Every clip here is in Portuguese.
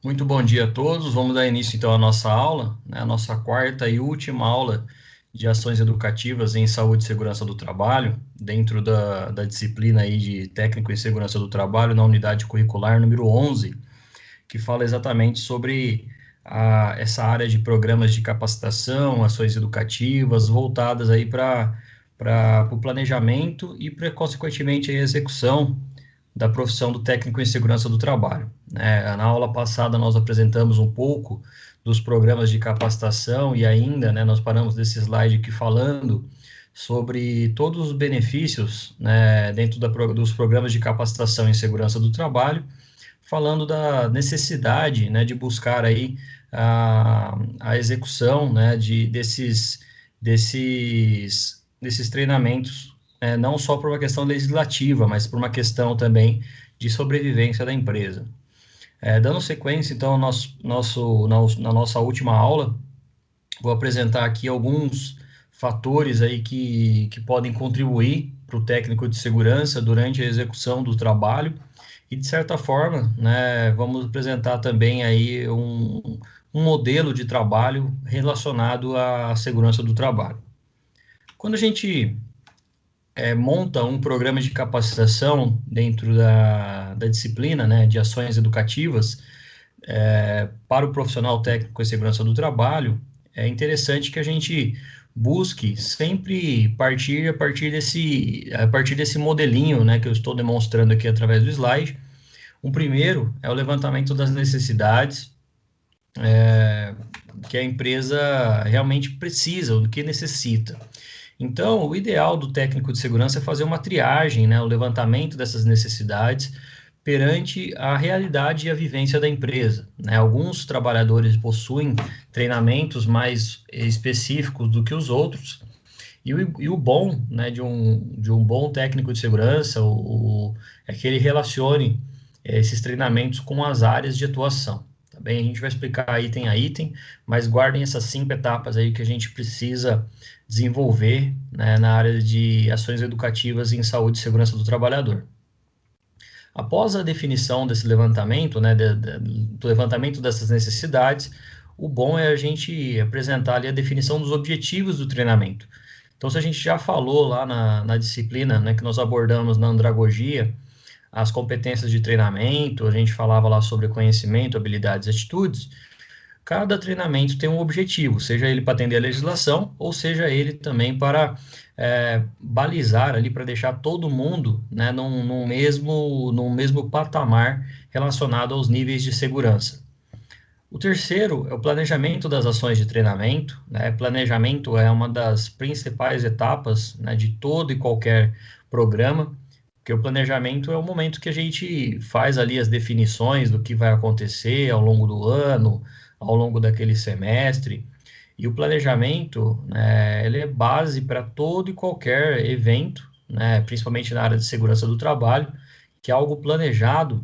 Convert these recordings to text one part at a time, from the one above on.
Muito bom dia a todos. Vamos dar início então à nossa aula, né? A nossa quarta e última aula de ações educativas em saúde e segurança do trabalho, dentro da disciplina aí de técnico em segurança do trabalho, na unidade curricular número 11, que fala exatamente sobre essa área de programas de capacitação, ações educativas voltadas aí para o planejamento e, consequentemente, a execução da profissão do técnico em segurança do trabalho, né? Na aula passada nós apresentamos um pouco dos programas de capacitação e ainda, né, nós paramos desse slide aqui falando sobre todos os benefícios, né, dentro dos programas de capacitação em segurança do trabalho, falando da necessidade, né, de buscar aí a execução, né, desses treinamentos, não só por uma questão legislativa, mas por uma questão também de sobrevivência da empresa. Dando sequência, então, na nossa última aula, vou apresentar aqui alguns fatores aí que podem contribuir para o técnico de segurança durante a execução do trabalho e, de certa forma, né, vamos apresentar também aí um modelo de trabalho relacionado à segurança do trabalho. Quando a gente monta um programa de capacitação dentro da disciplina, né, de ações educativas, para o profissional técnico em segurança do trabalho, é interessante que a gente busque sempre a partir desse modelinho, né, que eu estou demonstrando aqui através do slide. O primeiro é o levantamento das necessidades que a empresa realmente precisa, o que necessita. Então, o ideal do técnico de segurança é fazer uma triagem, né, o levantamento dessas necessidades perante a realidade e a vivência da empresa, né? Alguns trabalhadores possuem treinamentos mais específicos do que os outros, e o bom, né, de um bom técnico de segurança é que ele relacione esses treinamentos com as áreas de atuação. Tá bem? A gente vai explicar item a item, mas guardem essas 5 etapas aí que a gente precisa desenvolver, né, na área de ações educativas em saúde e segurança do trabalhador. Após a definição desse levantamento, né, do levantamento dessas necessidades, o bom é a gente apresentar ali a definição dos objetivos do treinamento. Então, se a gente já falou lá na disciplina, né, que nós abordamos na andragogia, as competências de treinamento, a gente falava lá sobre conhecimento, habilidades e atitudes, cada treinamento tem um objetivo, seja ele para atender a legislação, ou seja ele também para balizar ali, para deixar todo mundo, né, num mesmo patamar relacionado aos níveis de segurança. O terceiro é o planejamento das ações de treinamento, né? Planejamento é uma das principais etapas, né, de todo e qualquer programa, porque o planejamento é o momento que a gente faz ali as definições do que vai acontecer ao longo do ano, ao longo daquele semestre. E o planejamento, né, ele é base para todo e qualquer evento, né, principalmente na área de segurança do trabalho, que é algo planejado,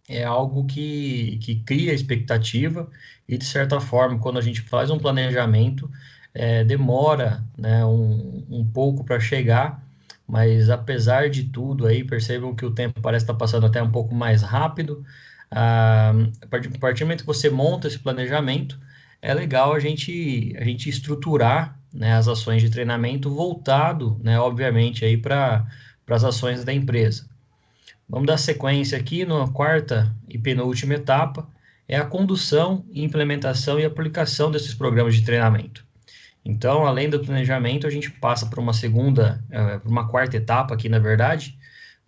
é algo que cria expectativa e, de certa forma, quando a gente faz um planejamento, demora, né, um pouco para chegar, mas apesar de tudo aí, percebam que o tempo parece estar passando até um pouco mais rápido. A partir do momento que você monta esse planejamento, é legal a gente estruturar, né, as ações de treinamento voltado, né, obviamente, aí para as ações da empresa. Vamos dar sequência aqui na quarta e penúltima etapa, é a condução, implementação e aplicação desses programas de treinamento. Então, além do planejamento, a gente passa para uma quarta etapa aqui, na verdade,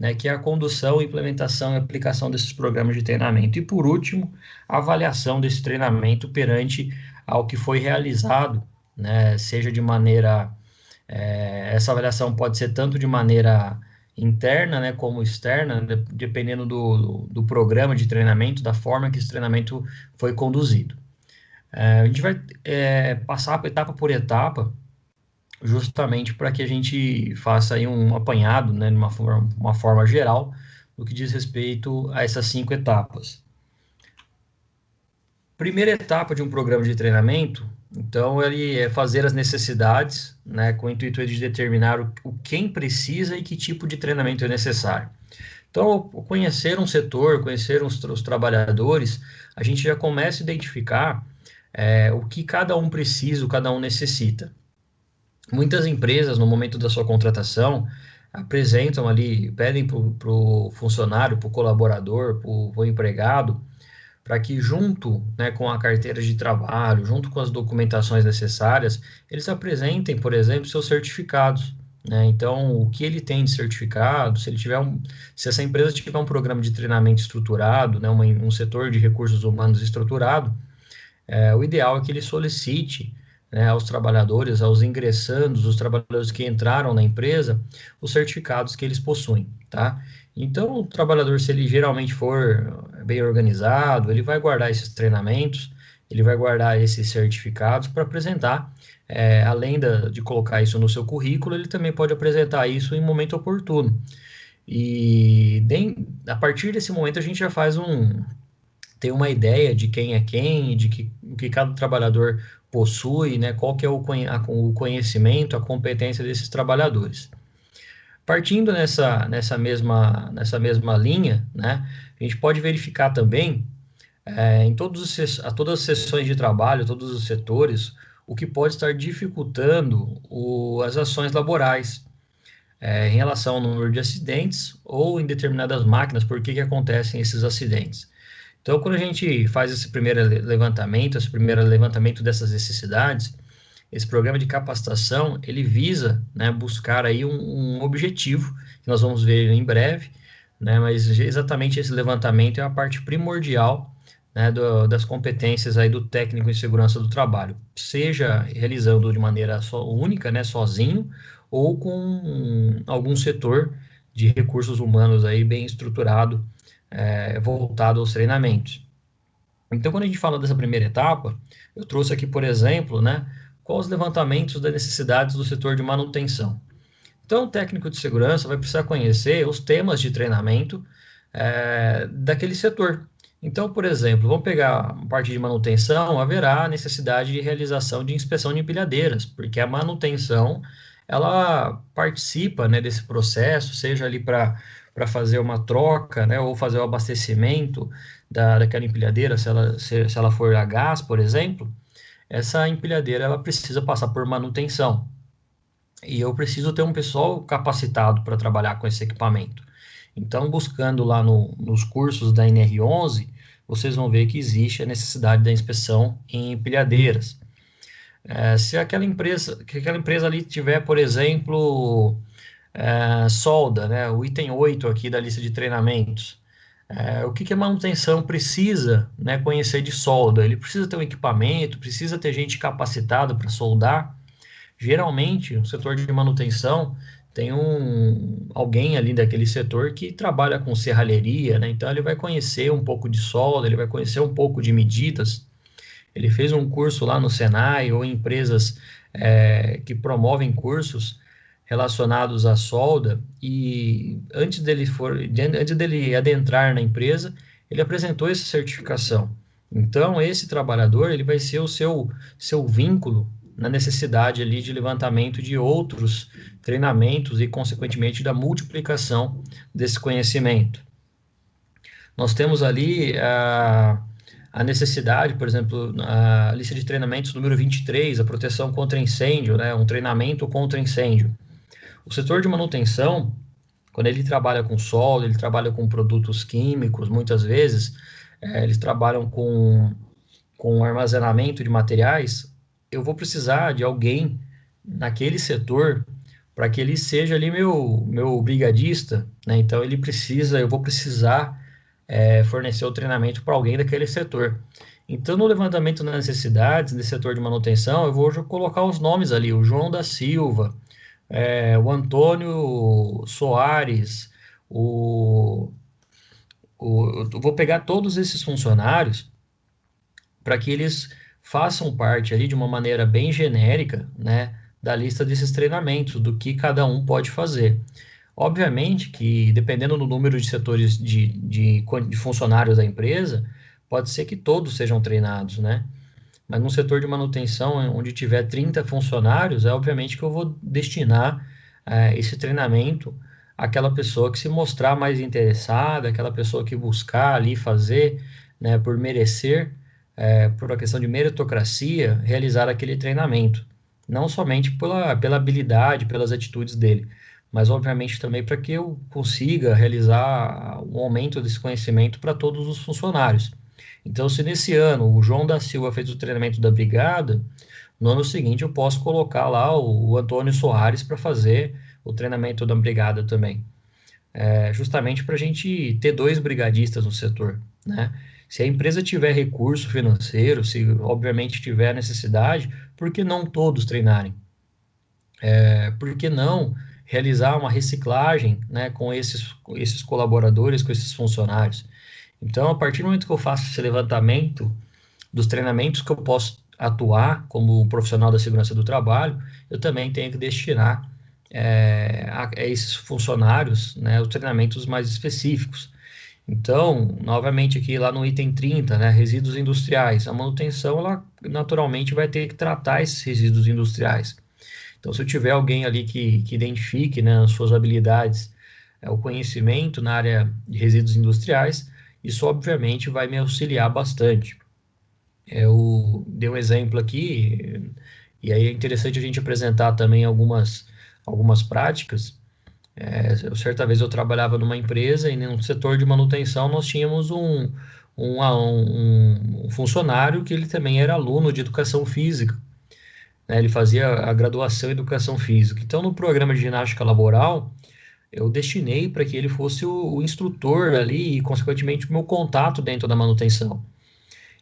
né, que é a condução, implementação e aplicação desses programas de treinamento. E, por último, a avaliação desse treinamento perante ao que foi realizado, né, seja de maneira... essa avaliação pode ser tanto de maneira interna, né, como externa, dependendo do programa de treinamento, da forma que esse treinamento foi conduzido. A gente vai passar etapa por etapa, justamente para que a gente faça aí um apanhado, né, de uma forma geral, no que diz respeito a essas 5 etapas. Primeira etapa de um programa de treinamento, então, ele é fazer as necessidades, né, com o intuito de determinar quem precisa e que tipo de treinamento é necessário. Então, conhecer um setor, conhecer os trabalhadores, a gente já começa a identificar o que cada um precisa, o que cada um necessita. Muitas empresas, no momento da sua contratação, apresentam ali, pedem para o funcionário, para o colaborador, para o empregado, para que junto, né, com a carteira de trabalho, junto com as documentações necessárias, eles apresentem, por exemplo, seus certificados, né? Então, o que ele tem de certificado, se ele tiver se essa empresa tiver um programa de treinamento estruturado, né, um setor de recursos humanos estruturado, o ideal é que ele solicite, né, aos trabalhadores, aos ingressandos, os trabalhadores que entraram na empresa, os certificados que eles possuem, tá? Então, o trabalhador, se ele geralmente for bem organizado, ele vai guardar esses treinamentos, ele vai guardar esses certificados para apresentar, além de colocar isso no seu currículo, ele também pode apresentar isso em momento oportuno. E a partir desse momento a gente já tem uma ideia de quem é quem, o que cada trabalhador possui, né? Qual que é o conhecimento, a competência desses trabalhadores. Partindo nessa mesma linha, né? A gente pode verificar também todas as sessões de trabalho, todos os setores, o que pode estar dificultando as ações laborais, em relação ao número de acidentes ou em determinadas máquinas, por que acontecem esses acidentes. Então, quando a gente faz esse primeiro levantamento dessas necessidades, esse programa de capacitação, ele visa, né, buscar aí um objetivo, que nós vamos ver em breve, né, mas exatamente esse levantamento é a parte primordial, né, das competências aí do técnico em segurança do trabalho, seja realizando de maneira única, né, sozinho, ou com algum setor de recursos humanos aí bem estruturado, voltado aos treinamentos. Então, quando a gente fala dessa primeira etapa, eu trouxe aqui, por exemplo, né, quais os levantamentos das necessidades do setor de manutenção. Então, o técnico de segurança vai precisar conhecer os temas de treinamento daquele setor. Então, por exemplo, vamos pegar a parte de manutenção, haverá necessidade de realização de inspeção de empilhadeiras, porque a manutenção, ela participa, né, desse processo, seja ali para fazer uma troca, né, ou fazer o abastecimento daquela empilhadeira, se ela for a gás, por exemplo, essa empilhadeira ela precisa passar por manutenção. E eu preciso ter um pessoal capacitado para trabalhar com esse equipamento. Então, buscando lá nos cursos da NR11, vocês vão ver que existe a necessidade da inspeção em empilhadeiras. Se que aquela empresa ali tiver, por exemplo, solda, né, o item 8 aqui da lista de treinamentos, o que a manutenção precisa, né, conhecer de solda? Ele precisa ter um equipamento, precisa ter gente capacitada para soldar. Geralmente, o setor de manutenção tem alguém ali daquele setor que trabalha com serralheria, né? Então ele vai conhecer um pouco de solda, ele vai conhecer um pouco de medidas. Ele fez um curso lá no Senai ou em empresas que promovem cursos relacionados à solda e antes dele adentrar na empresa, ele apresentou essa certificação. Então, esse trabalhador, ele vai ser o seu vínculo na necessidade ali de levantamento de outros treinamentos e, consequentemente, da multiplicação desse conhecimento. Nós temos ali a necessidade, por exemplo, a lista de treinamentos número 23, a proteção contra incêndio, né, um treinamento contra incêndio. O setor de manutenção, quando ele trabalha com solo, ele trabalha com produtos químicos, muitas vezes, eles trabalham com armazenamento de materiais, eu vou precisar de alguém naquele setor para que ele seja ali meu brigadista, né? Então eu vou precisar fornecer o treinamento para alguém daquele setor. Então, no levantamento das necessidades desse setor de manutenção, eu vou colocar os nomes ali, o João da Silva, o Antônio Soares, eu vou pegar todos esses funcionários para que eles façam parte ali de uma maneira bem genérica, né, da lista desses treinamentos, do que cada um pode fazer. Obviamente que, dependendo do número de setores de funcionários da empresa, pode ser que todos sejam treinados, né? Mas no setor de manutenção, onde tiver 30 funcionários, obviamente que eu vou destinar esse treinamento aquela pessoa que se mostrar mais interessada, aquela pessoa que buscar ali fazer, né, por merecer, por uma questão de meritocracia, realizar aquele treinamento. Não somente pela habilidade, pelas atitudes dele, mas obviamente também para que eu consiga realizar um aumento desse conhecimento para todos os funcionários. Então, se nesse ano o João da Silva fez o treinamento da brigada, no ano seguinte eu posso colocar lá o Antônio Soares para fazer o treinamento da brigada também. Justamente para a gente ter dois brigadistas no setor, né? Se a empresa tiver recurso financeiro, se obviamente tiver necessidade, por que não todos treinarem? Por que não realizar uma reciclagem, né, com esses colaboradores, com esses funcionários? Então, a partir do momento que eu faço esse levantamento dos treinamentos que eu posso atuar como profissional da segurança do trabalho, eu também tenho que destinar a esses funcionários, né, os treinamentos mais específicos. Então, novamente aqui lá no item 30, né, resíduos industriais, a manutenção, ela naturalmente vai ter que tratar esses resíduos industriais. Então, se eu tiver alguém ali que identifique, né, as suas habilidades, o conhecimento na área de resíduos industriais, isso obviamente vai me auxiliar bastante. Eu dei um exemplo aqui, e aí é interessante a gente apresentar também algumas práticas. Certa vez eu trabalhava numa empresa e no setor de manutenção nós tínhamos um funcionário que ele também era aluno de educação física, né? Ele fazia a graduação em educação física. Então, no programa de ginástica laboral, eu destinei para que ele fosse o instrutor ali e, consequentemente, o meu contato dentro da manutenção.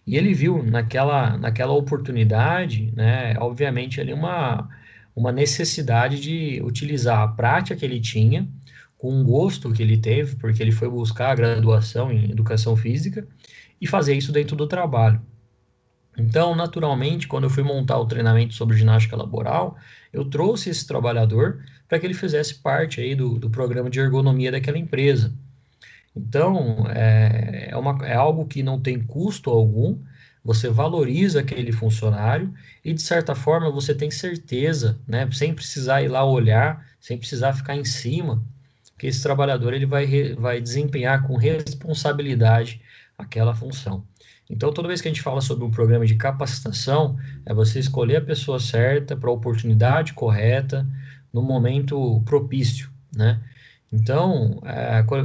E ele viu naquela oportunidade, né, obviamente, ali uma necessidade de utilizar a prática que ele tinha, com o gosto que ele teve, porque ele foi buscar a graduação em educação física, e fazer isso dentro do trabalho. Então, naturalmente, quando eu fui montar o treinamento sobre ginástica laboral, eu trouxe esse trabalhador para que ele fizesse parte aí do programa de ergonomia daquela empresa. Então, é algo que não tem custo algum, você valoriza aquele funcionário e, de certa forma, você tem certeza, né, sem precisar ir lá olhar, sem precisar ficar em cima, que esse trabalhador ele vai desempenhar com responsabilidade aquela função. Então, toda vez que a gente fala sobre um programa de capacitação, é você escolher a pessoa certa para a oportunidade correta, no momento propício, né? Então,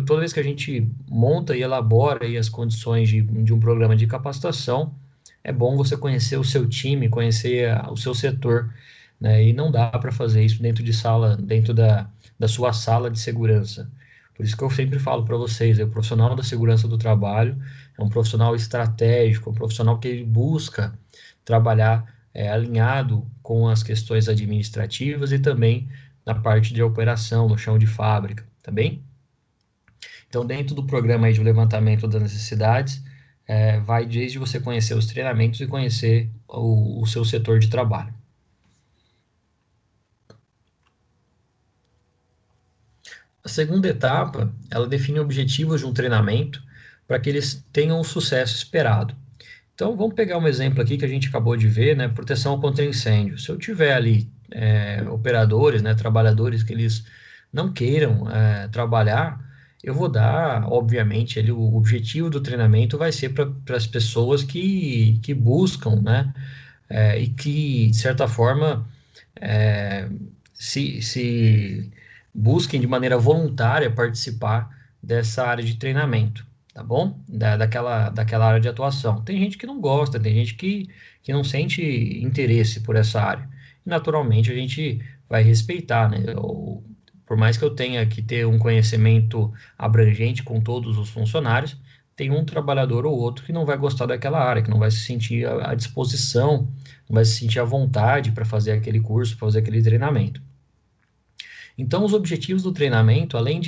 toda vez que a gente monta e elabora aí as condições de um programa de capacitação, é bom você conhecer o seu time, conhecer o seu setor, né? E não dá para fazer isso dentro da sua sala de segurança. Por isso que eu sempre falo para vocês, o profissional da segurança do trabalho é um profissional estratégico, um profissional que ele busca trabalhar alinhado com as questões administrativas e também na parte de operação, no chão de fábrica, tá bem? Então, dentro do programa aí de levantamento das necessidades, vai desde você conhecer os treinamentos e conhecer o seu setor de trabalho. A segunda etapa, ela define objetivos de um treinamento para que eles tenham o sucesso esperado. Então, vamos pegar um exemplo aqui que a gente acabou de ver, né? Proteção contra incêndio. Se eu tiver ali operadores, né, trabalhadores que eles não queiram trabalhar, eu vou dar, obviamente, ele, o objetivo do treinamento vai ser para as pessoas que buscam, né? E que, de certa forma, é, se busquem de maneira voluntária participar dessa área de treinamento, tá bom? Daquela área de atuação. Tem gente que não gosta, tem gente que não sente interesse por essa área. E, naturalmente, a gente vai respeitar, né? Por mais que eu tenha que ter um conhecimento abrangente com todos os funcionários, tem um trabalhador ou outro que não vai gostar daquela área, que não vai se sentir à disposição, não vai se sentir à vontade para fazer aquele curso, para fazer aquele treinamento. Então, os objetivos do treinamento, além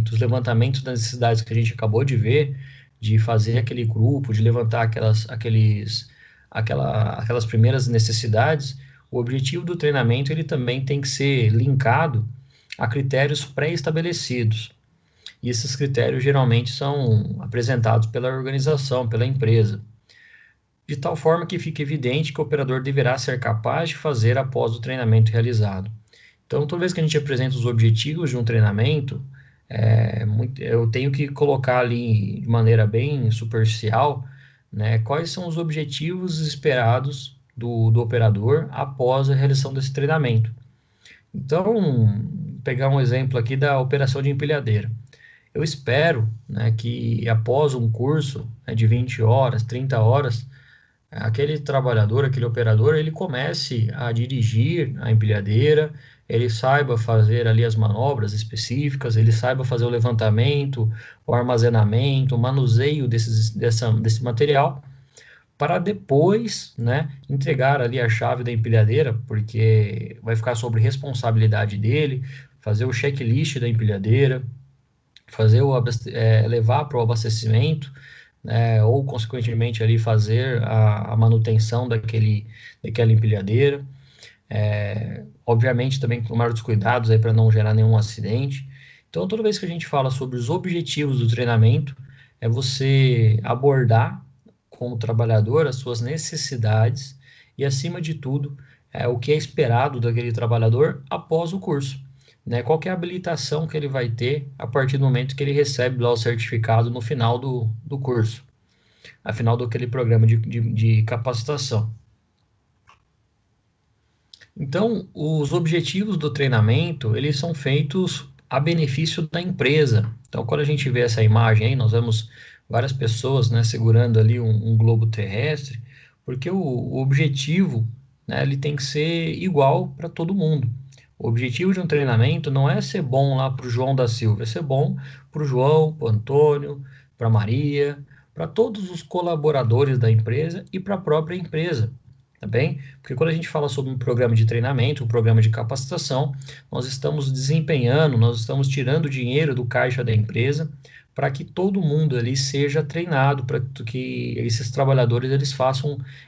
dos levantamentos das necessidades que a gente acabou de ver, de fazer aquele grupo, de levantar aquelas primeiras necessidades, o objetivo do treinamento ele também tem que ser linkado a critérios pré-estabelecidos. E esses critérios geralmente são apresentados pela organização, pela empresa, de tal forma que fique evidente que o operador deverá ser capaz de fazer após o treinamento realizado. Então, toda vez que a gente apresenta os objetivos de um treinamento, eu tenho que colocar ali de maneira bem superficial, né, quais são os objetivos esperados do operador após a realização desse treinamento. Então, pegar um exemplo aqui da operação de empilhadeira. Eu espero, né, que após um curso, né, de 20 horas, 30 horas, aquele trabalhador, aquele operador, ele comece a dirigir a empilhadeira, ele saiba fazer ali as manobras específicas, ele saiba fazer o levantamento, o armazenamento, o manuseio desse material, para depois, né, entregar ali a chave da empilhadeira, porque vai ficar sobre responsabilidade dele, fazer o checklist da empilhadeira, levar para o abastecimento, né, ou consequentemente ali fazer a manutenção daquela empilhadeira. Obviamente também tomar os cuidados aí para não gerar nenhum acidente. Então, toda vez que a gente fala sobre os objetivos do treinamento, é você abordar com o trabalhador as suas necessidades e, acima de tudo, o que é esperado daquele trabalhador após o curso, né? Qual que é a habilitação que ele vai ter a partir do momento que ele recebe lá o certificado no final do curso, a final daquele programa de capacitação. Então, os objetivos do treinamento, eles são feitos a benefício da empresa. Então, quando a gente vê essa imagem aí, nós vemos várias pessoas, né, segurando ali um globo terrestre, porque o objetivo, né, ele tem que ser igual para todo mundo. O objetivo de um treinamento não é ser bom lá para o João da Silva, é ser bom para o João, para o Antônio, para a Maria, para todos os colaboradores da empresa e para a própria empresa. Tá bem? Porque quando a gente fala sobre um programa de treinamento, um programa de capacitação, nós estamos desempenhando, nós estamos tirando dinheiro do caixa da empresa para que todo mundo ali seja treinado, para que esses trabalhadores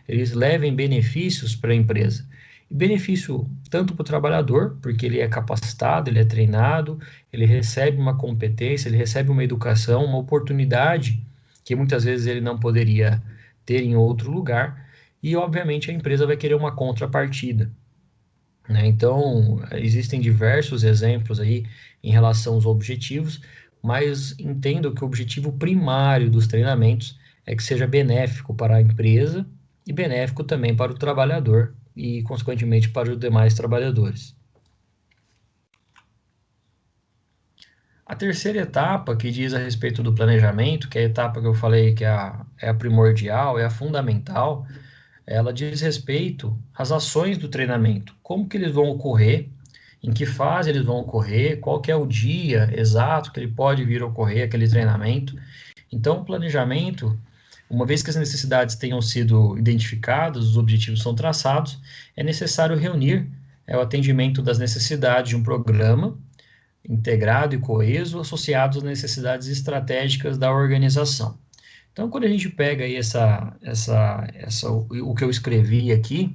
eles levem benefícios para a empresa. E benefício tanto para o trabalhador, porque ele é capacitado, ele é treinado, ele recebe uma competência, ele recebe uma educação, uma oportunidade que muitas vezes ele não poderia ter em outro lugar, e obviamente a empresa vai querer uma contrapartida, né? Então, existem diversos exemplos aí em relação aos objetivos, mas entendo que o objetivo primário dos treinamentos é que seja benéfico para a empresa e benéfico também para o trabalhador e, consequentemente, para os demais trabalhadores. A terceira etapa, que diz a respeito do planejamento, que é a etapa que eu falei que é a primordial, é a fundamental, ela diz respeito às ações do treinamento, como que eles vão ocorrer, em que fase eles vão ocorrer, qual que é o dia exato que ele pode vir a ocorrer aquele treinamento. Então, o planejamento, uma vez que as necessidades tenham sido identificadas, os objetivos são traçados, é necessário reunir o atendimento das necessidades de um programa integrado e coeso associados às necessidades estratégicas da organização. Então, quando a gente pega aí o que eu escrevi aqui,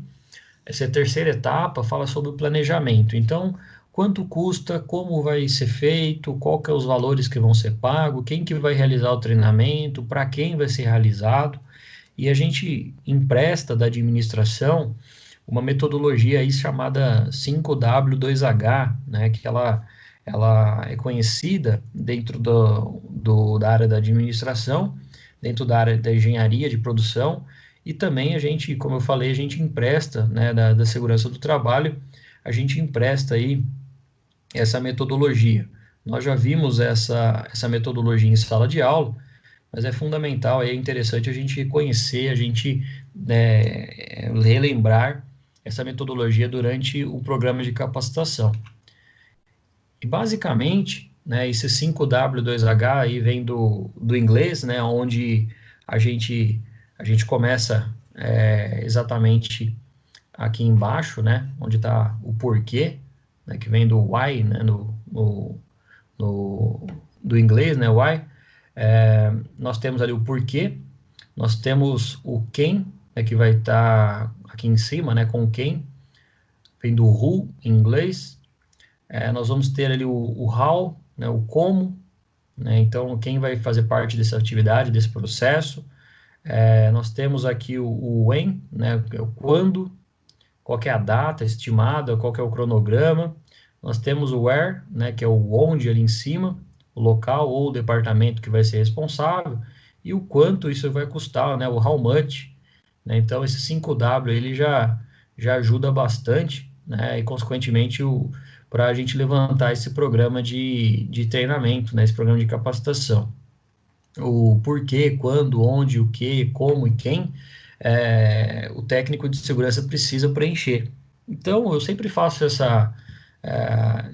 essa terceira etapa fala sobre o planejamento. Então, quanto custa, como vai ser feito, qual que é os valores que vão ser pagos, quem que vai realizar o treinamento, para quem vai ser realizado, e a gente empresta da administração uma metodologia aí chamada 5W2H, né, que ela é conhecida dentro da área da administração, dentro da área da engenharia de produção, e também a gente, como eu falei, a gente empresta, né, da segurança do trabalho, a gente empresta aí essa metodologia. Nós já vimos essa metodologia em sala de aula, mas é fundamental, é interessante a gente conhecer, a gente relembrar essa metodologia durante o programa de capacitação. E basicamente, né, esse 5W2H aí vem do inglês, né, onde a gente, a gente começa exatamente aqui embaixo, né, onde está o porquê, né, que vem do why, né, do inglês, né, why. Nós temos ali o porquê, nós temos o quem, né, que vai estar aqui em cima, né, com quem, vem do who em inglês. Nós vamos ter ali o how, né, o como, né, então quem vai fazer parte dessa atividade, desse processo. Nós temos aqui o when, né, o quando, qual que é a data estimada, qual que é o cronograma. nós temos o where, né, que é o onde ali em cima, o local ou o departamento que vai ser responsável, e o quanto isso vai custar, né, o how much, né, então esse 5W ele já ajuda bastante, né, e consequentemente para a gente levantar esse programa de treinamento, né, esse programa de capacitação. O porquê, quando, onde, o que, como e quem, o técnico de segurança precisa preencher. Então, eu sempre faço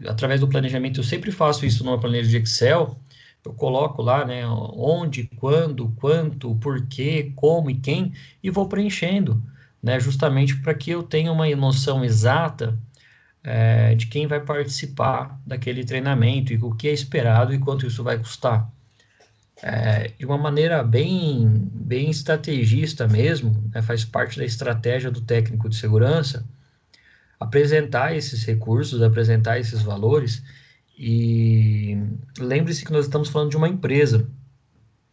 através do planejamento, eu sempre faço isso numa planilha de Excel, eu coloco lá, né, onde, quando, quanto, porquê, como e quem, e vou preenchendo, né, justamente para que eu tenha uma noção exata de quem vai participar daquele treinamento e o que é esperado e quanto isso vai custar. De uma maneira bem estrategista mesmo, né, faz parte da estratégia do técnico de segurança, apresentar esses recursos, apresentar esses valores, e lembre-se que nós estamos falando de uma empresa,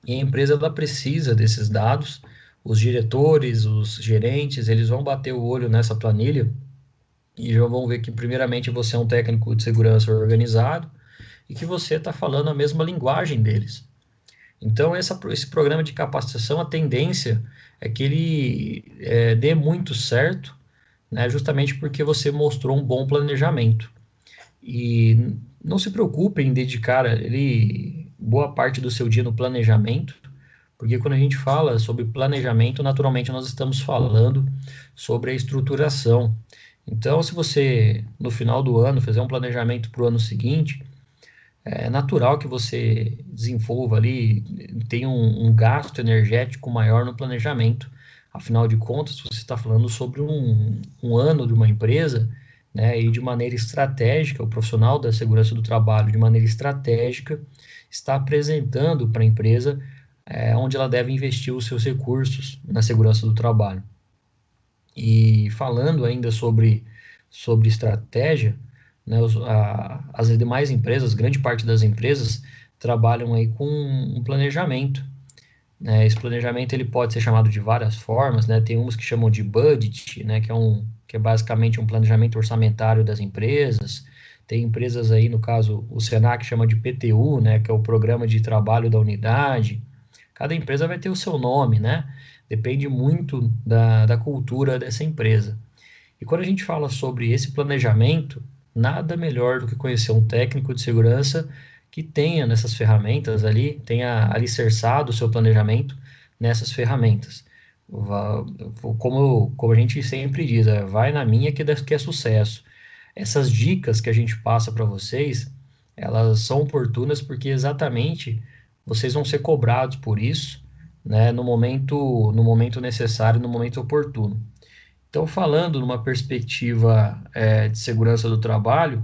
e a empresa ela precisa desses dados, os diretores, os gerentes, eles vão bater o olho nessa planilha, e já vão ver que primeiramente você é um técnico de segurança organizado, e que você está falando a mesma linguagem deles. Então, esse programa de capacitação, a tendência é que ele dê muito certo, né, justamente porque você mostrou um bom planejamento. E não se preocupe em dedicar boa parte do seu dia no planejamento, porque quando a gente fala sobre planejamento, naturalmente nós estamos falando sobre a estruturação. Então, se você, no final do ano, fizer um planejamento para o ano seguinte, é natural que você desenvolva ali, tenha um gasto energético maior no planejamento. Afinal de contas, você está falando sobre um ano de uma empresa, né, e de maneira estratégica, o profissional da segurança do trabalho, de maneira estratégica, está apresentando para a empresa onde ela deve investir os seus recursos na segurança do trabalho. E falando ainda sobre estratégia, né, as demais empresas, grande parte das empresas, trabalham aí com um planejamento. Né? Esse planejamento ele pode ser chamado de várias formas, né? Tem uns que chamam de budget, né? Que é basicamente um planejamento orçamentário das empresas. Tem empresas aí, no caso, o Senac chama de PTU, né? Que é o Programa de Trabalho da Unidade. Cada empresa vai ter o seu nome, né? Depende muito da cultura dessa empresa. E quando a gente fala sobre esse planejamento, nada melhor do que conhecer um técnico de segurança que tenha nessas ferramentas ali, tenha alicerçado o seu planejamento nessas ferramentas. Como a gente sempre diz, vai na minha que é sucesso. Essas dicas que a gente passa para vocês, elas são oportunas porque exatamente vocês vão ser cobrados por isso, né, no momento necessário, no momento oportuno. Então, falando numa perspectiva de segurança do trabalho,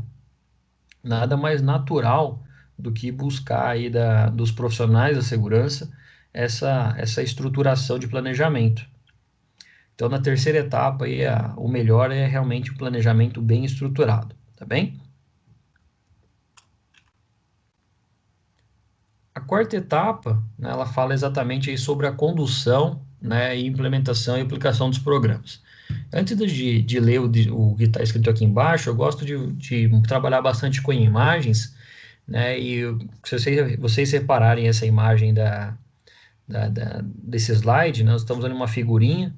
nada mais natural do que buscar aí dos profissionais da segurança essa estruturação de planejamento. Então, na terceira etapa, aí, o melhor é realmente o planejamento bem estruturado, tá bem? A quarta etapa, né, ela fala exatamente aí sobre a condução, né, e implementação e aplicação dos programas. Antes de ler o que está escrito aqui embaixo, eu gosto de trabalhar bastante com imagens, né? E se vocês separarem essa imagem desse slide, né, nós estamos vendo uma figurinha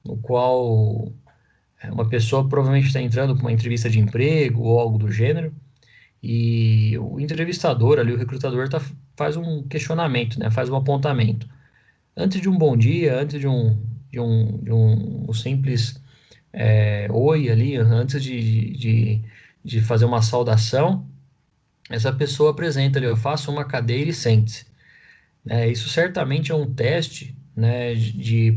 no qual uma pessoa provavelmente está entrando para uma entrevista de emprego ou algo do gênero, e o entrevistador ali, o recrutador, faz um questionamento, né, faz um apontamento. Antes de um bom dia, antes de um simples oi ali, antes de fazer uma saudação, essa pessoa apresenta ali, eu faço uma cadeira e sente-se. Isso certamente é um teste, né,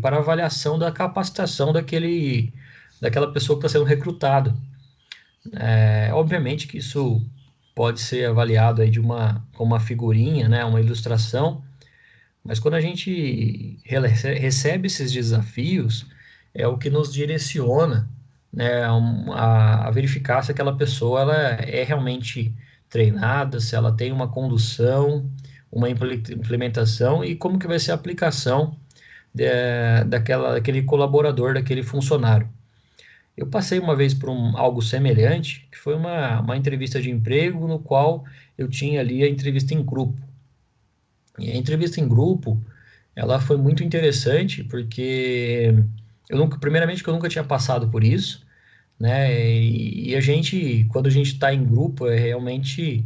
para avaliação da capacitação daquela pessoa que está sendo recrutada. Obviamente que isso pode ser avaliado aí com uma figurinha, né, uma ilustração, mas quando a gente recebe esses desafios, é o que nos direciona, né, a verificar se aquela pessoa ela é realmente treinada, se ela tem uma condução, uma implementação e como que vai ser a aplicação daquele colaborador, daquele funcionário. Eu passei uma vez por algo semelhante, que foi uma entrevista de emprego no qual eu tinha ali a entrevista em grupo. E a entrevista em grupo, ela foi muito interessante porque eu nunca, primeiramente que eu nunca tinha passado por isso, né? E a gente, quando a gente está em grupo, é realmente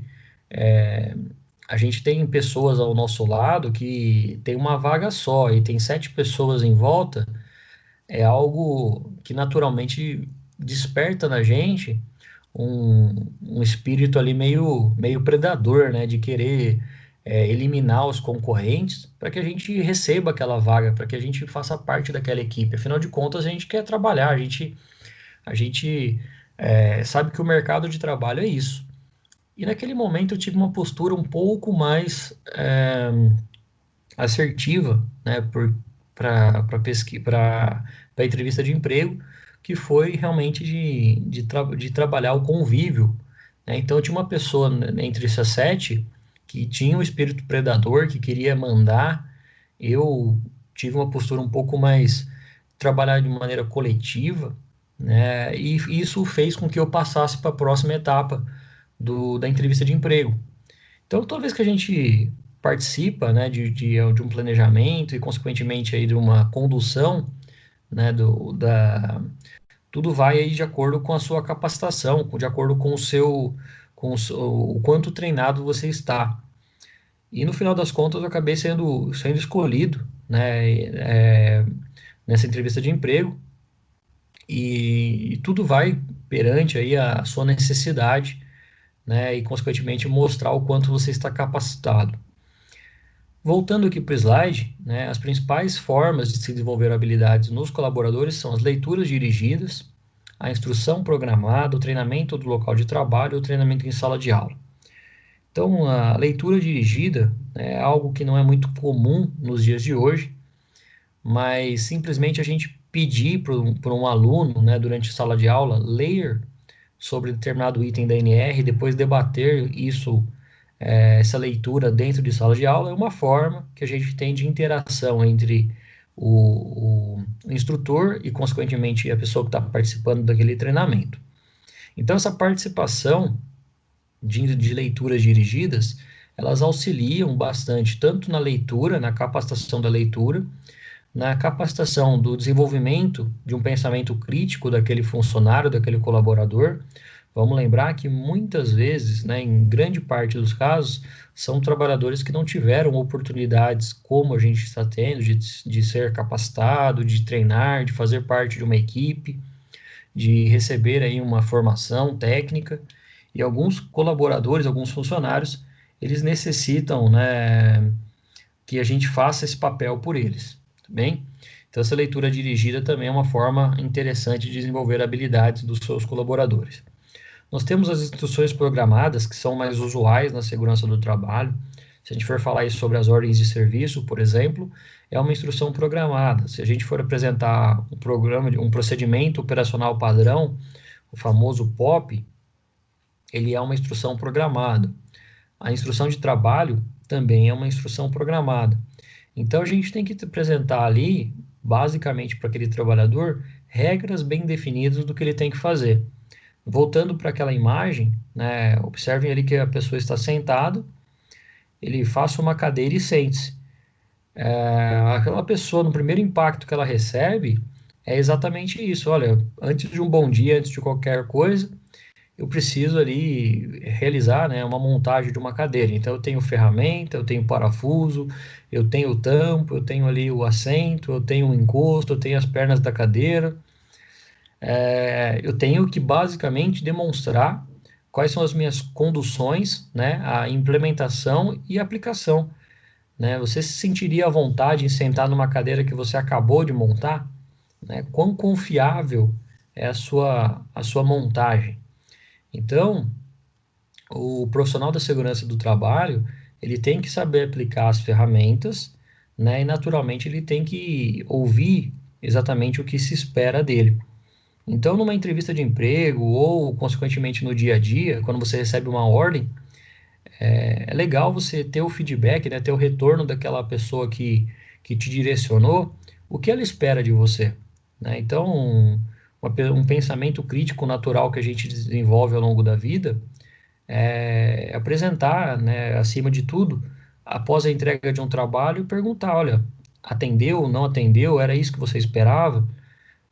a gente tem pessoas ao nosso lado que tem uma vaga só e tem 7 pessoas em volta, é algo que naturalmente desperta na gente um espírito ali meio predador, né? De querer eliminar os concorrentes para que a gente receba aquela vaga, para que a gente faça parte daquela equipe. Afinal de contas, a gente quer trabalhar, a gente sabe que o mercado de trabalho é isso. E naquele momento eu tive uma postura um pouco mais assertiva, né, para pesquisa, para entrevista de emprego, que foi realmente de trabalhar o convívio, né? Então tinha uma pessoa entre essas 7 que tinha um espírito predador, que queria mandar. Eu tive uma postura um pouco mais trabalhar de maneira coletiva, né? E isso fez com que eu passasse para a próxima etapa da entrevista de emprego. Então, toda vez que a gente participa, né, de um planejamento e, consequentemente, aí, de uma condução, né, tudo vai aí de acordo com a sua capacitação, de acordo com o quanto treinado você está. E no final das contas, eu acabei sendo escolhido, né, nessa entrevista de emprego, e tudo vai perante aí a sua necessidade, né, e consequentemente mostrar o quanto você está capacitado. Voltando aqui para o slide, né, as principais formas de se desenvolver habilidades nos colaboradores são as leituras dirigidas, a instrução programada, o treinamento do local de trabalho, o treinamento em sala de aula. Então, a leitura dirigida é algo que não é muito comum nos dias de hoje, mas simplesmente a gente pedir para um aluno, né, durante a sala de aula, ler sobre determinado item da NR, depois debater essa leitura dentro de sala de aula, é uma forma que a gente tem de interação entre o instrutor e, consequentemente, a pessoa que está participando daquele treinamento. Então, essa participação de leituras dirigidas, elas auxiliam bastante, tanto na leitura, na capacitação da leitura, na capacitação do desenvolvimento de um pensamento crítico daquele funcionário, daquele colaborador. Vamos lembrar que muitas vezes, né, em grande parte dos casos, são trabalhadores que não tiveram oportunidades como a gente está tendo de ser capacitado, de treinar, de fazer parte de uma equipe, de receber aí uma formação técnica. E alguns colaboradores, alguns funcionários, eles necessitam, né, que a gente faça esse papel por eles, tá bem? Então, essa leitura dirigida também é uma forma interessante de desenvolver habilidades dos seus colaboradores. Nós temos as instruções programadas, que são mais usuais na segurança do trabalho. Se a gente for falar aí sobre as ordens de serviço, por exemplo, é uma instrução programada. Se a gente for apresentar um programa, um procedimento operacional padrão, o famoso POP, ele é uma instrução programada. A instrução de trabalho também é uma instrução programada. Então, a gente tem que apresentar ali, basicamente para aquele trabalhador, regras bem definidas do que ele tem que fazer. Voltando para aquela imagem, né, observem ali que a pessoa está sentada, ele faça uma cadeira e sente-se. Aquela pessoa, no primeiro impacto que ela recebe, é exatamente isso. Olha, antes de um bom dia, antes de qualquer coisa, eu preciso ali realizar, né, uma montagem de uma cadeira. Então, eu tenho ferramenta, eu tenho parafuso, eu tenho o tampo, eu tenho ali o assento, eu tenho o encosto, eu tenho as pernas da cadeira. Eu tenho que basicamente demonstrar quais são as minhas conduções, né, a implementação e aplicação, né? Você se sentiria à vontade em sentar numa cadeira que você acabou de montar, né? Quão confiável é a sua montagem? Então, o profissional da segurança do trabalho, ele tem que saber aplicar as ferramentas, né? E naturalmente ele tem que ouvir exatamente o que se espera dele. Então, numa entrevista de emprego ou, consequentemente, no dia a dia, quando você recebe uma ordem, é legal você ter o feedback, né, ter o retorno daquela pessoa que te direcionou, o que ela espera de você, né? Então, um um pensamento crítico natural que a gente desenvolve ao longo da vida, é apresentar, né, acima de tudo, após a entrega de um trabalho, perguntar, olha, atendeu, não atendeu, era isso que você esperava?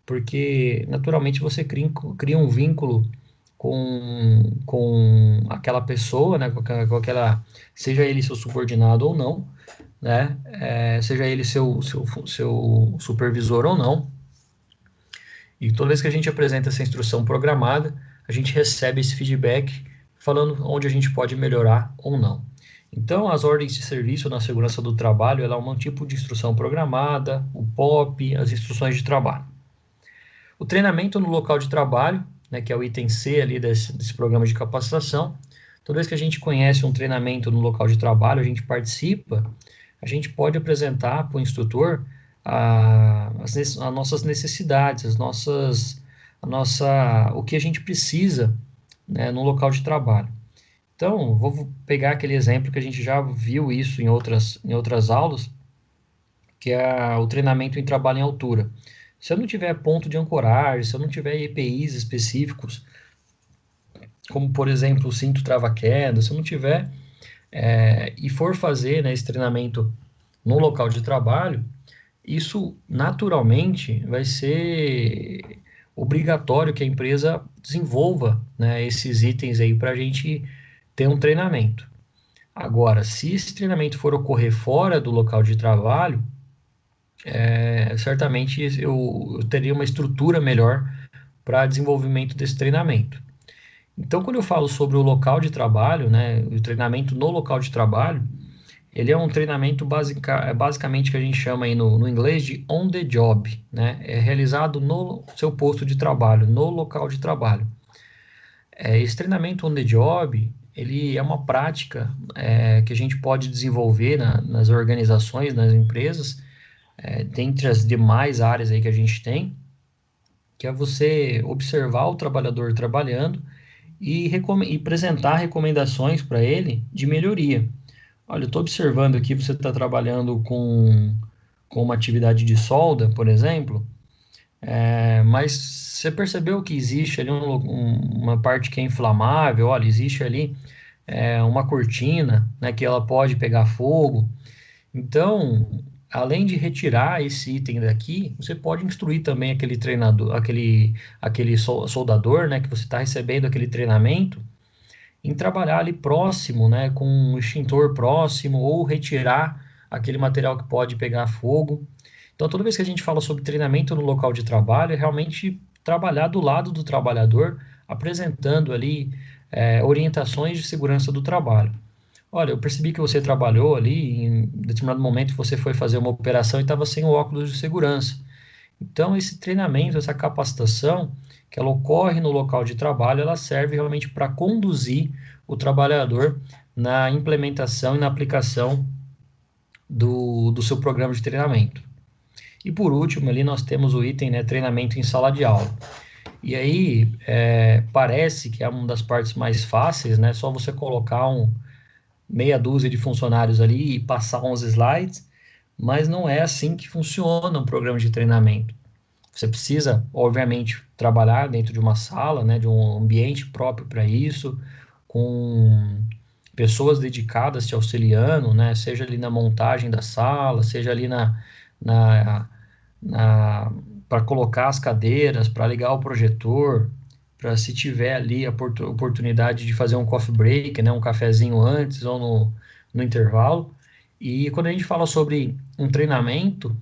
Porque naturalmente você cria um vínculo com aquela pessoa, né, com aquela, seja ele seu subordinado ou não, né, seja ele seu supervisor ou não, e toda vez que a gente apresenta essa instrução programada, a gente recebe esse feedback falando onde a gente pode melhorar ou não. Então, as ordens de serviço na segurança do trabalho, ela é um tipo de instrução programada, o POP, as instruções de trabalho. O treinamento no local de trabalho, né, que é o item C ali desse programa de capacitação, toda vez que a gente conhece um treinamento no local de trabalho, a gente participa, a gente pode apresentar para o instrutor as nossas necessidades, o que a gente precisa, né, no local de trabalho. Então, vou pegar aquele exemplo que a gente já viu isso em outras aulas, que é o treinamento em trabalho em altura. Se eu não tiver ponto de ancoragem, se eu não tiver EPIs específicos, como por exemplo o cinto trava-queda, se eu não tiver e for fazer, né, esse treinamento no local de trabalho, isso naturalmente vai ser obrigatório que a empresa desenvolva, né, esses itens aí para a gente ter um treinamento. Agora, se esse treinamento for ocorrer fora do local de trabalho, certamente eu teria uma estrutura melhor para desenvolvimento desse treinamento. Então, quando eu falo sobre o local de trabalho, né, o treinamento no local de trabalho, ele é um treinamento basicamente que a gente chama aí no inglês de on the job, né? É realizado no seu posto de trabalho, no local de trabalho. Esse treinamento on the job, ele é uma prática que a gente pode desenvolver nas organizações, nas empresas, dentre as demais áreas aí que a gente tem, que é você observar o trabalhador trabalhando e apresentar recomendações para ele de melhoria. Olha, eu estou observando aqui, você está trabalhando com uma atividade de solda, por exemplo, mas você percebeu que existe ali uma parte que é inflamável, olha, existe ali uma cortina, né, que ela pode pegar fogo. Então, além de retirar esse item daqui, você pode instruir também aquele treinador, aquele soldador, né, que você está recebendo aquele treinamento, em trabalhar ali próximo, né, com um extintor próximo ou retirar aquele material que pode pegar fogo. Então, toda vez que a gente fala sobre treinamento no local de trabalho, é realmente trabalhar do lado do trabalhador, apresentando ali orientações de segurança do trabalho. Olha, eu percebi que você trabalhou ali, em determinado momento você foi fazer uma operação e estava sem o óculos de segurança. Então, esse treinamento, essa capacitação, que ela ocorre no local de trabalho, ela serve realmente para conduzir o trabalhador na implementação e na aplicação do seu programa de treinamento. E por último, ali nós temos o item, né, treinamento em sala de aula. E aí, parece que é uma das partes mais fáceis, né, só você colocar meia dúzia de funcionários ali e passar uns slides, mas não é assim que funciona um programa de treinamento. Você precisa, obviamente, trabalhar dentro de uma sala, né, de um ambiente próprio para isso, com pessoas dedicadas te auxiliando, né, seja ali na montagem da sala, seja ali na, para colocar as cadeiras, para ligar o projetor, para se tiver ali a oportunidade de fazer um coffee break, né, um cafezinho antes ou no intervalo. E quando a gente fala sobre um treinamento,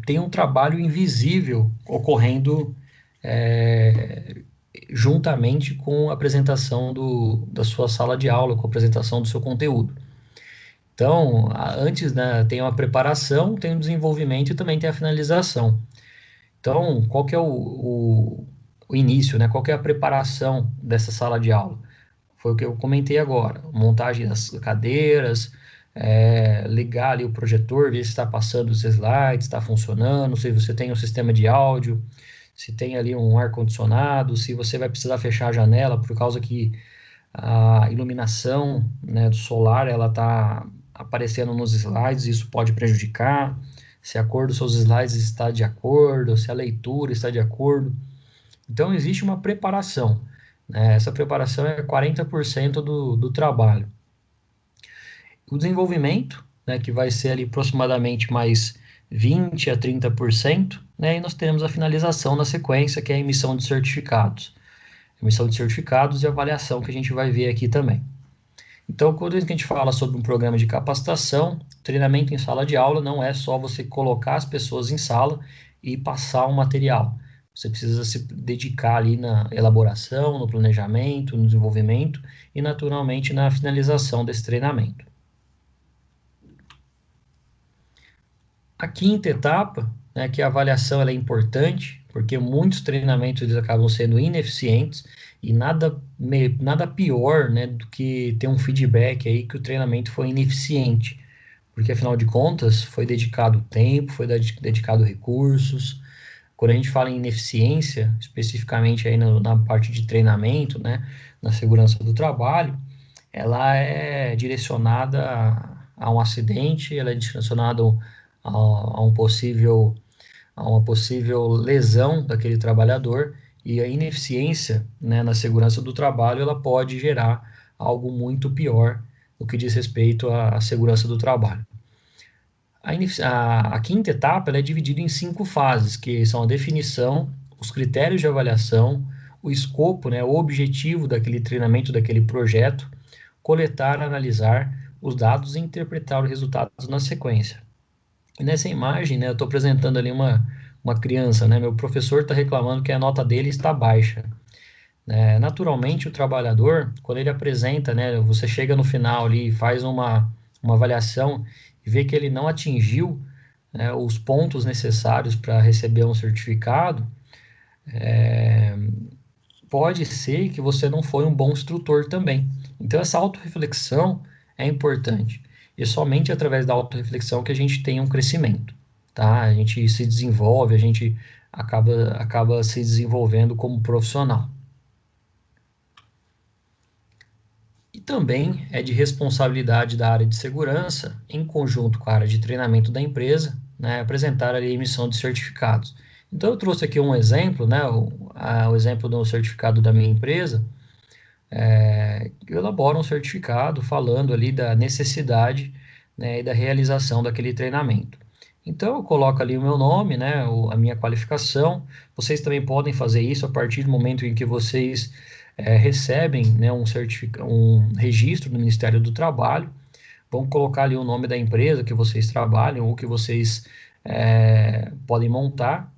tem um trabalho invisível ocorrendo é, juntamente com a apresentação da sua sala de aula, com a apresentação do seu conteúdo. Então, antes, né, tem uma preparação, tem o desenvolvimento e também tem a finalização. Então, qual que é o início, né? Qual que é a preparação dessa sala de aula? Foi o que eu comentei agora, montagem das cadeiras, ligar ali o projetor, ver se está passando os slides, está funcionando, se você tem um sistema de áudio, se tem ali um ar-condicionado, se você vai precisar fechar a janela por causa que a iluminação, né, do solar ela está aparecendo nos slides, isso pode prejudicar. se a cor dos seus slides está de acordo, se a leitura está de acordo. Então, existe uma preparação, né? Essa preparação é 40% do trabalho. O desenvolvimento, né, que vai ser ali aproximadamente mais 20 a 30%, né, e nós teremos a finalização na sequência, que é a emissão de certificados. Emissão de certificados e avaliação, que a gente vai ver aqui também. Então, quando a gente fala sobre um programa de capacitação, treinamento em sala de aula não é só você colocar as pessoas em sala e passar um material. Você precisa se dedicar ali na elaboração, no planejamento, no desenvolvimento e, naturalmente, na finalização desse treinamento. A quinta etapa, né, que a avaliação ela é importante, porque muitos treinamentos eles acabam sendo ineficientes e nada pior, né, do que ter um feedback aí que o treinamento foi ineficiente, porque afinal de contas foi dedicado tempo, foi dedicado recursos. Quando a gente fala em ineficiência, especificamente aí na parte de treinamento, né, na segurança do trabalho, ela é direcionada a um acidente, ela é direcionada a um possível, a uma possível lesão daquele trabalhador, e a ineficiência, né, na segurança do trabalho, ela pode gerar algo muito pior no que diz respeito à segurança do trabalho. A quinta etapa ela é dividida em 5 fases, que são a definição, os critérios de avaliação, o escopo, né, o objetivo daquele treinamento, daquele projeto, coletar, analisar os dados e interpretar os resultados na sequência. E nessa imagem, né, eu estou apresentando ali uma criança, né, meu professor está reclamando que a nota dele está baixa. Naturalmente, o trabalhador, quando ele apresenta, né, você chega no final ali e faz uma avaliação e vê que ele não atingiu, né, os pontos necessários para receber um certificado, pode ser que você não foi um bom instrutor também. Então, essa autorreflexão é importante. E somente através da autorreflexão que a gente tem um crescimento, tá? A gente se desenvolve, a gente acaba se desenvolvendo como profissional. E também é de responsabilidade da área de segurança, em conjunto com a área de treinamento da empresa, né, apresentar a emissão de certificados. Então, eu trouxe aqui um exemplo, né, o exemplo do certificado da minha empresa, eu elaboro um certificado falando ali da necessidade, né, e da realização daquele treinamento. Então, eu coloco ali o meu nome, né, a minha qualificação. Vocês também podem fazer isso a partir do momento em que vocês recebem, né, um registro do Ministério do Trabalho. Vão colocar ali o nome da empresa que vocês trabalham ou que vocês podem montar,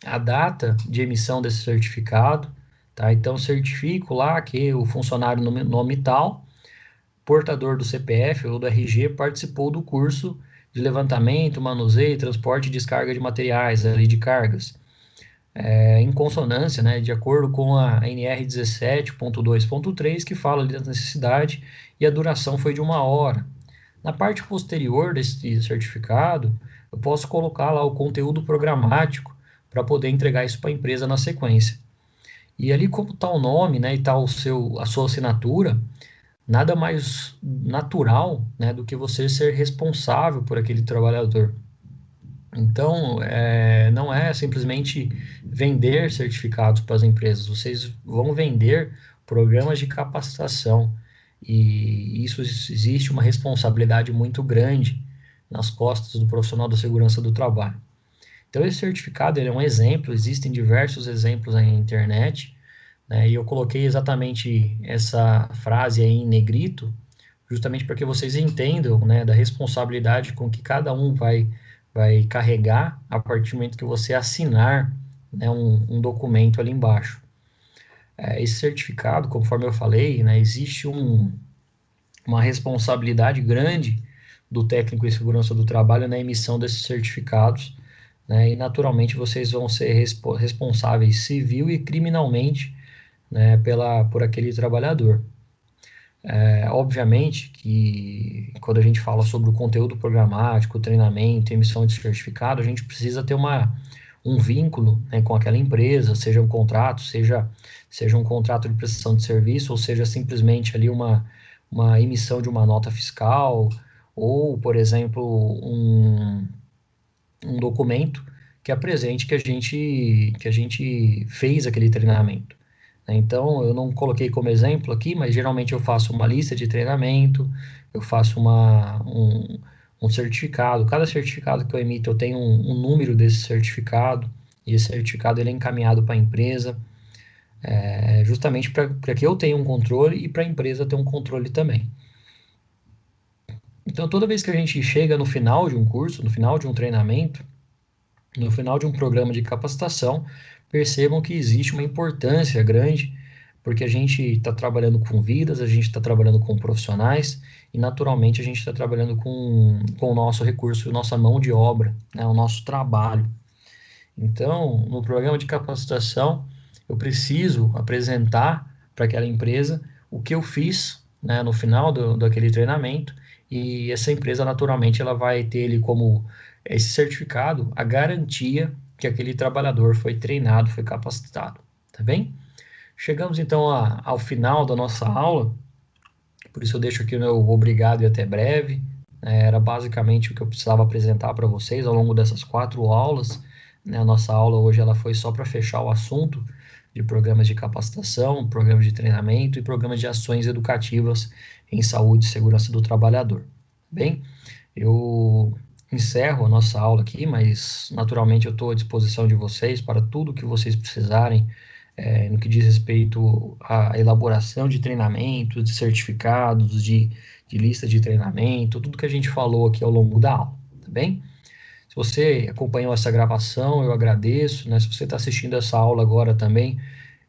a data de emissão desse certificado, tá? Então, certifico lá que o funcionário nome tal, portador do CPF ou do RG, participou do curso de levantamento, manuseio, transporte e descarga de materiais, ali de cargas, em consonância, né, de acordo com a NR 17.2.3, que fala ali da necessidade, e a duração foi de 1 hora. Na parte posterior desse certificado, eu posso colocar lá o conteúdo programático para poder entregar isso para a empresa na sequência. E ali, como está o nome, né, e está a sua assinatura, nada mais natural, né, do que você ser responsável por aquele trabalhador. Então, não é simplesmente vender certificados para as empresas, vocês vão vender programas de capacitação, e isso existe uma responsabilidade muito grande nas costas do profissional da segurança do trabalho. Então, esse certificado ele é um exemplo, existem diversos exemplos aí na internet, né, e eu coloquei exatamente essa frase aí em negrito, justamente para que vocês entendam, né, da responsabilidade com que cada um vai carregar a partir do momento que você assinar, né, um documento ali embaixo. Esse certificado, conforme eu falei, né, existe uma responsabilidade grande do técnico em segurança do trabalho na emissão desses certificados, né, e naturalmente vocês vão ser responsáveis civil e criminalmente, né, por aquele trabalhador. Obviamente que quando a gente fala sobre o conteúdo programático, treinamento, emissão de certificado, a gente precisa ter um vínculo, né, com aquela empresa, seja um contrato, seja um contrato de prestação de serviço, ou seja simplesmente ali uma emissão de uma nota fiscal, ou, por exemplo, um documento que apresente que a gente fez aquele treinamento, né? Então, eu não coloquei como exemplo aqui, mas geralmente eu faço uma lista de treinamento, eu faço um certificado. Cada certificado que eu emito, eu tenho um número desse certificado, e esse certificado ele é encaminhado para a empresa, justamente para que eu tenha um controle e para a empresa ter um controle também. Então, toda vez que a gente chega no final de um curso, no final de um treinamento, no final de um programa de capacitação, percebam que existe uma importância grande, porque a gente está trabalhando com vidas, a gente está trabalhando com profissionais, e naturalmente a gente está trabalhando com o nosso recurso, nossa mão de obra, né, o nosso trabalho. Então, no programa de capacitação, eu preciso apresentar para aquela empresa o que eu fiz, né, no final daquele treinamento, e essa empresa, naturalmente, ela vai ter ele como esse certificado, a garantia que aquele trabalhador foi treinado, foi capacitado, tá bem? Chegamos então ao final da nossa aula, por isso eu deixo aqui o meu obrigado e até breve. Era basicamente o que eu precisava apresentar para vocês ao longo dessas 4 aulas, né? A nossa aula hoje ela foi só para fechar o assunto de programas de capacitação, programas de treinamento e programas de ações educativas em saúde e segurança do trabalhador. Bem, eu encerro a nossa aula aqui, mas naturalmente eu estou à disposição de vocês para tudo que vocês precisarem, no que diz respeito à elaboração de treinamentos, de certificados, de lista de treinamento, tudo que a gente falou aqui ao longo da aula, tá bem? Se você acompanhou essa gravação, eu agradeço, né? Se você está assistindo essa aula agora também,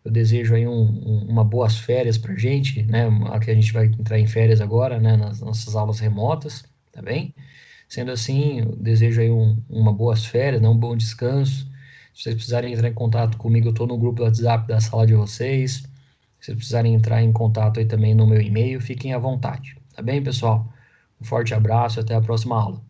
eu desejo aí uma boas férias para a gente, né? Aqui a gente vai entrar em férias agora, né? Nas nossas aulas remotas, tá bem? Sendo assim, eu desejo aí uma boas férias, né? Um bom descanso. Se vocês precisarem entrar em contato comigo, eu estou no grupo do WhatsApp da sala de vocês. Se vocês precisarem entrar em contato aí também no meu e-mail, fiquem à vontade. Tá bem, pessoal? Um forte abraço e até a próxima aula.